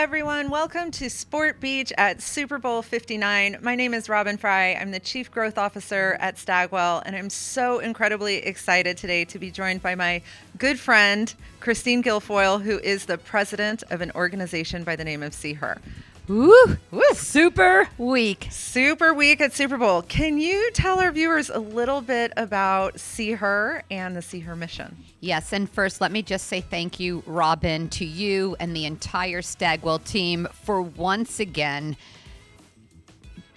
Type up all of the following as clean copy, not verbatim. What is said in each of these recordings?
everyone. Welcome to Sport Beach at Super Bowl 59. My name is Robyn Freye. I'm the Chief Growth Officer at Stagwell, and I'm so incredibly excited today to be joined by my good friend, Christine Guilfoyle, who is the president of an organization by the name of SeeHer. Woo! Super week. Super week at Super Bowl. Can you tell our viewers a little bit about SeeHer and the SeeHer mission? Yes, and first let me just say thank you, Robyn, to you and the entire Stagwell team for once again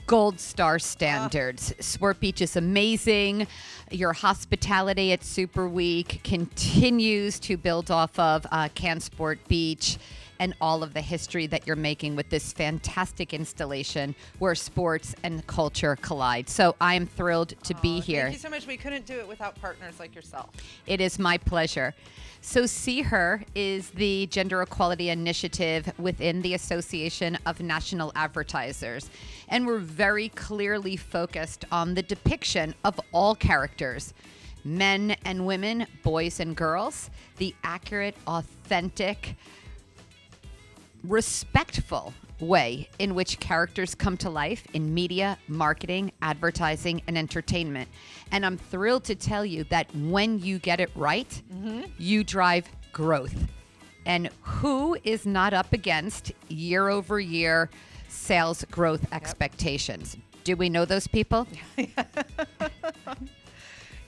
gold star standards. Sport Beach is amazing. Your hospitality at Super Week continues to build off of Can Sport Beach and all of the history that you're making with this fantastic installation where sports and culture collide. So I am thrilled to be here. Thank you so much. We couldn't do it without partners like yourself. It is my pleasure. So SeeHer is the gender equality initiative within the Association of National Advertisers. And we're very clearly focused on the depiction of all characters, men and women, boys and girls, the accurate, authentic, respectful way in which characters come to life in media, marketing, advertising, and entertainment. And I'm thrilled to tell you that when you get it right, you drive growth. And who is not up against year over year sales growth expectations? Do we know those people? You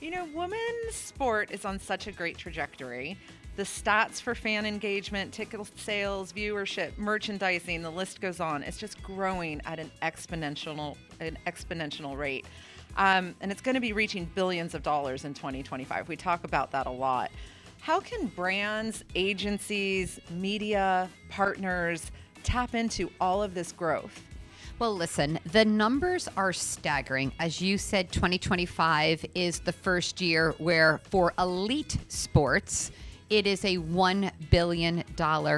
know, women's sport is on such a great trajectory. The stats for fan engagement, ticket sales, viewership, merchandising, the list goes on. It's just growing at an exponential rate. And it's going to be reaching billions of dollars in 2025. We talk about that a lot. How can brands, agencies, media, partners tap into all of this growth? Well, listen, the numbers are staggering. As you said, 2025 is the first year where for elite sports, it is a $1 billion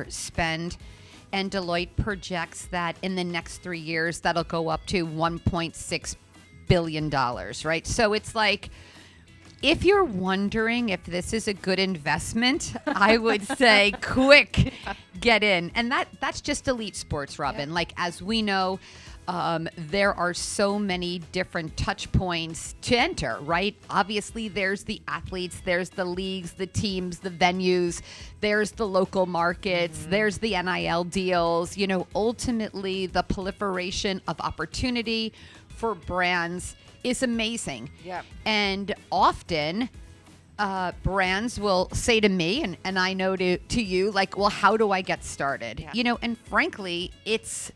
spend, and Deloitte projects that in the next 3 years, that'll go up to $1.6 billion, right? So it's like, if you're wondering if this is a good investment, I would say quick, get in. And that's just elite sports, Robyn. Yeah. Like, as we know, there are so many different touch points to enter, right? Obviously, there's the athletes, there's the leagues, the teams, the venues, there's the local markets, there's the NIL deals. You know, ultimately, the proliferation of opportunity for brands is amazing. Yep. And often, brands will say to me, and I know to you, like, well, how do I get started? Yeah. You know, and frankly, it's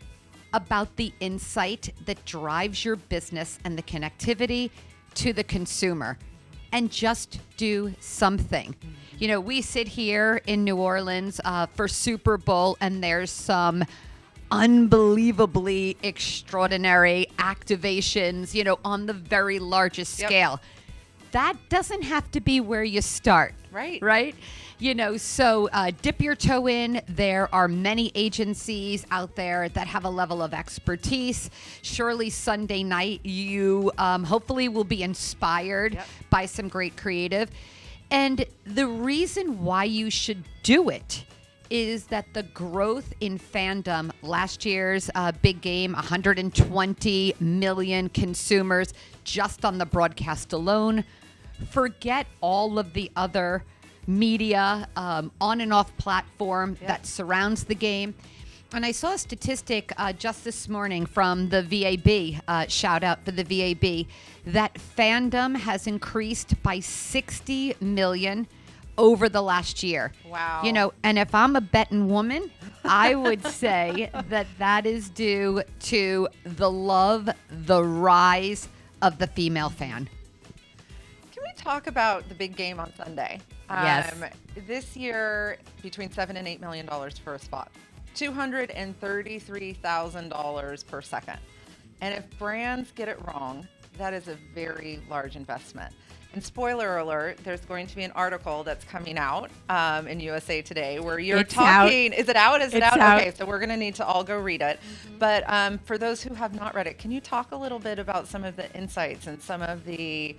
about the insight that drives your business and the connectivity to the consumer, and just do something. You know, we sit here in New Orleans for Super Bowl, and there's some unbelievably extraordinary activations, you know, on the very largest scale. That doesn't have to be where you start. Right? You know, so dip your toe in. There are many agencies out there that have a level of expertise. Surely Sunday night, you hopefully will be inspired by some great creative. And the reason why you should do it is that the growth in fandom, last year's big game, 120 million consumers just on the broadcast alone. Forget all of the other media on and off platform that surrounds the game. And I saw a statistic just this morning from the VAB, shout out for the VAB, that fandom has increased by 60 million over the last year. Wow. You know, and if I'm a betting woman, I would say that is due to the love, the rise of the female fan. Can we talk about the big game on Sunday? Yes. This year, between $7 and $8 million for a spot, $233,000 per second. And if brands get it wrong, that is a very large investment. And spoiler alert, there's going to be an article that's coming out in USA Today where you're talking. Is it out? Is it out? Okay, so we're going to need to all go read it. But for those who have not read it, can you talk a little bit about some of the insights and some of the,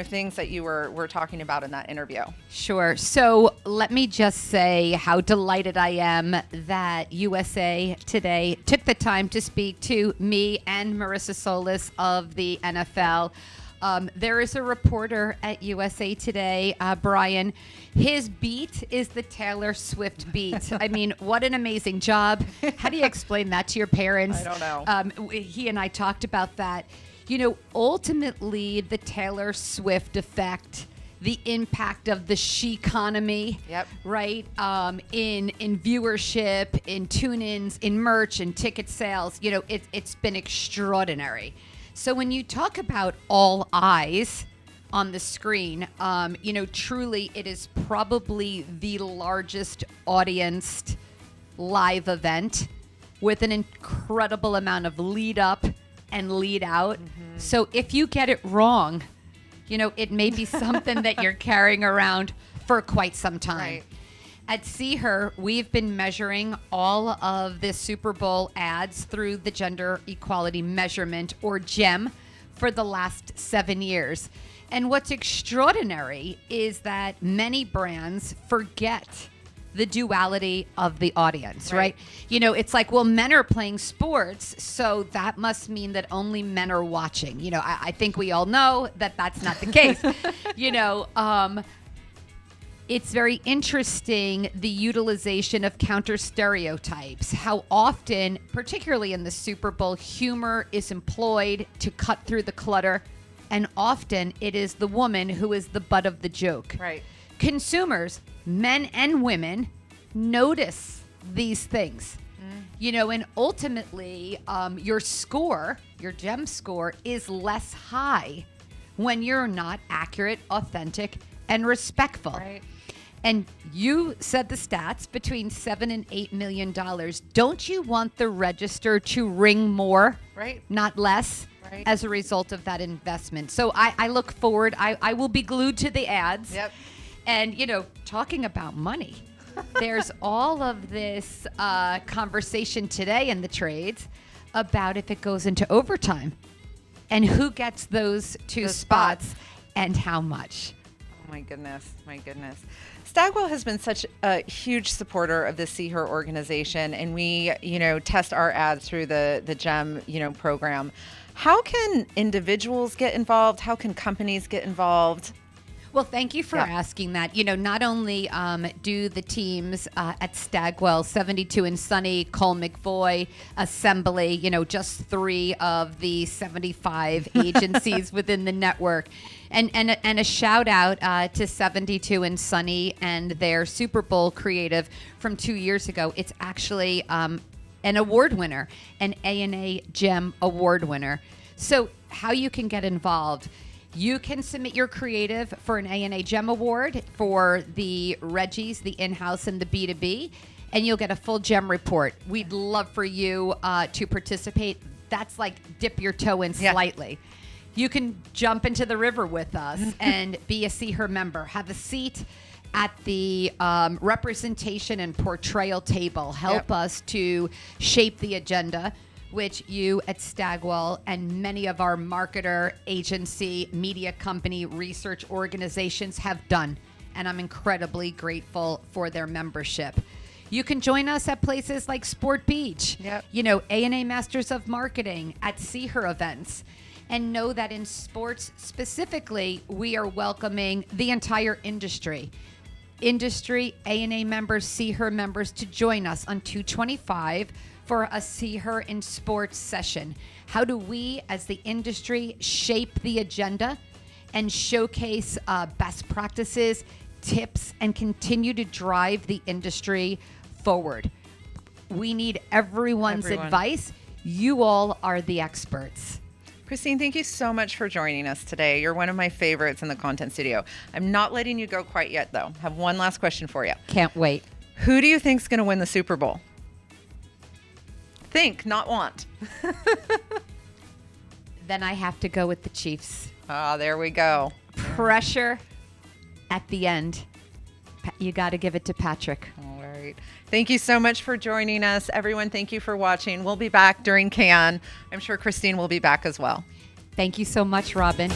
things that you were talking about in that interview. Sure. So let me just say how delighted I am that USA Today took the time to speak to me and Marissa Solis of the NFL. There is a reporter at USA Today, Brian. His beat is the Taylor Swift beat. I mean, what an amazing job. How do you explain that to your parents? I don't know. He and I talked about that. Ultimately, the Taylor Swift effect, the impact of the she-economy, right? In viewership, in tune-ins, in merch, and ticket sales, it's been extraordinary. So when you talk about all eyes on the screen, truly it is probably the largest audienced live event with an incredible amount of lead up and lead out. Mm-hmm. So if you get it wrong, it may be something that you're carrying around for quite some time. Right. At SeeHer, we've been measuring all of the Super Bowl ads through the Gender Equality Measurement, or GEM, for the last 7 years. And what's extraordinary is that many brands forget the duality of the audience, right? It's like, well, men are playing sports, so that must mean that only men are watching. I think we all know that that's not the case. It's very interesting, the utilization of counter stereotypes, how often, particularly in the Super Bowl, humor is employed to cut through the clutter, and often it is the woman who is the butt of the joke. Right. Consumers, men and women, notice these things. And ultimately, your GEM score is less high when you're not accurate, authentic, and respectful. Right. And you said the stats, between $7 and $8 million. Don't you want the register to ring more, right, not less, right, as a result of that investment? So I look forward. I will be glued to the ads. Yep. And, talking about money, there's all of this conversation today in the trades about if it goes into overtime and who gets those two spots and how much. Oh, my goodness. Stagwell has been such a huge supporter of the SeeHer organization, and we, test our ads through the GEM, program. How can individuals get involved? How can companies get involved? Well, thank you for asking that. Not only do the teams at Stagwell, 72 and Sunny, Cole McVoy, Assembly, just 3 of the 75 agencies within the network. And a shout out to 72 and Sunny and their Super Bowl creative from 2 years ago. It's actually an award winner, an A&A GEM award winner. So how you can get involved: you can submit your creative for an A&A GEM award for the Reggies, the in-house, and the B2B, and you'll get a full GEM report. We'd love for you to participate. That's like dip your toe in slightly. You can jump into the river with us and be a SeeHer member. Have a seat at the representation and portrayal table. Help us to shape the agenda, which you at Stagwell and many of our marketer, agency, media company, research organizations have done. And I'm incredibly grateful for their membership. You can join us at places like Sport Beach, A&A Masters of Marketing, at SeeHer events. And know that in sports specifically, we are welcoming the entire industry, A&A members, SeeHer members, to join us on 225 for a SeeHer in Sports session. How do we, as the industry, shape the agenda and showcase best practices, tips, and continue to drive the industry forward? We need everyone's advice. You all are the experts. Christine, thank you so much for joining us today. You're one of my favorites in the content studio. I'm not letting you go quite yet, though. I have one last question for you. Can't wait. Who do you think's going to win the Super Bowl? Think, not want. Then I have to go with the Chiefs. Ah, there we go. Pressure at the end. You got to give it to Patrick. All right. Thank you so much for joining us. Everyone, thank you for watching. We'll be back during Cannes. I'm sure Christine will be back as well. Thank you so much, Robyn.